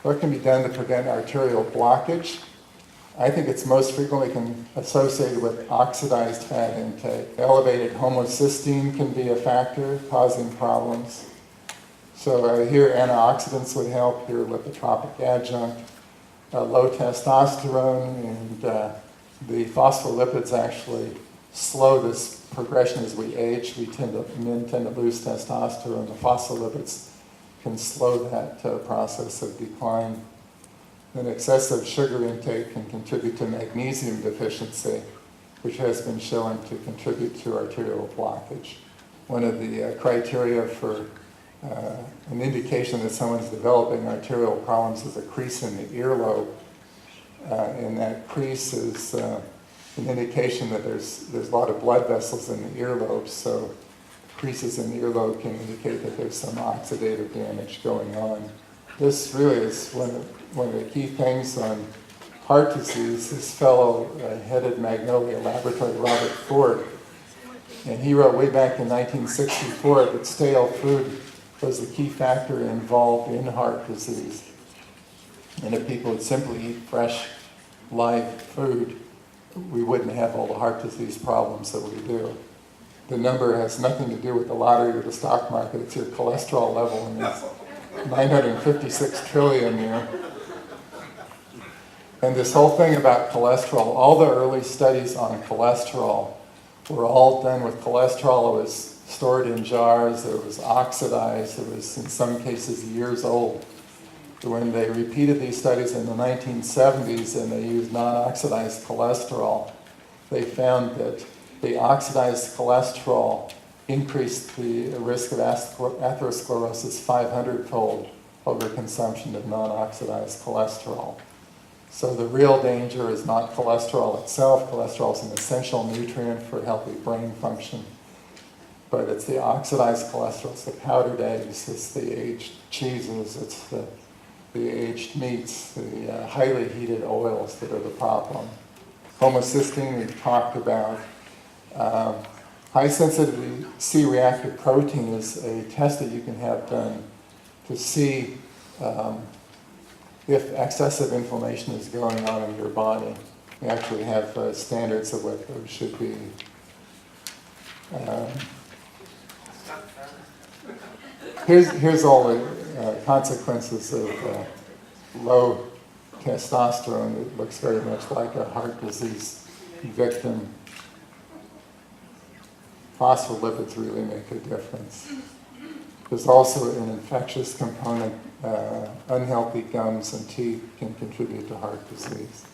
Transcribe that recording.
What can be done to prevent arterial blockage? I think it's most frequently associated with oxidized fat intake. Elevated homocysteine can be a factor causing problems. So here antioxidants would help, here lipotropic adjunct, low testosterone, and the phospholipids actually slow this progression as we age. Men tend to lose testosterone. The phospholipids can slow that process of decline. Then excessive sugar intake can contribute to magnesium deficiency, which has been shown to contribute to arterial blockage. One of the criteria for an indication that someone's developing arterial problems is a crease in the earlobe. And that crease is an indication that there's a lot of blood vessels in the earlobe, so creases in the earlobe can indicate that there's some oxidative damage going on. This really is one of the key things on heart disease. This fellow headed Magnolia Laboratory, Robert Ford, and he wrote way back in 1964 that stale food was the key factor involved in heart disease. And if people would simply eat fresh, live food, we wouldn't have all the heart disease problems that we do. The number has nothing to do with the lottery or the stock market. It's your cholesterol level, and it's 956 trillion here. And this whole thing about cholesterol, all the early studies on cholesterol were all done with cholesterol. It was stored in jars, it was oxidized, it was in some cases years old. When they repeated these studies in the 1970s and they used non-oxidized cholesterol, they found that the oxidized cholesterol increased the risk of atherosclerosis 500-fold over consumption of non-oxidized cholesterol. So the real danger is not cholesterol itself. Cholesterol is an essential nutrient for healthy brain function. But it's the oxidized cholesterol, it's the powdered eggs, it's the aged cheeses, it's the aged meats, the highly heated oils that are the problem. Homocysteine we've talked about. High sensitivity C-reactive protein is a test that you can have done to see if excessive inflammation is going on in your body. We actually have standards of what those should be. Here's all the consequences of low testosterone. It looks very much like a heart disease victim. Phospholipids really make a difference. There's also an infectious component. Unhealthy gums and teeth can contribute to heart disease.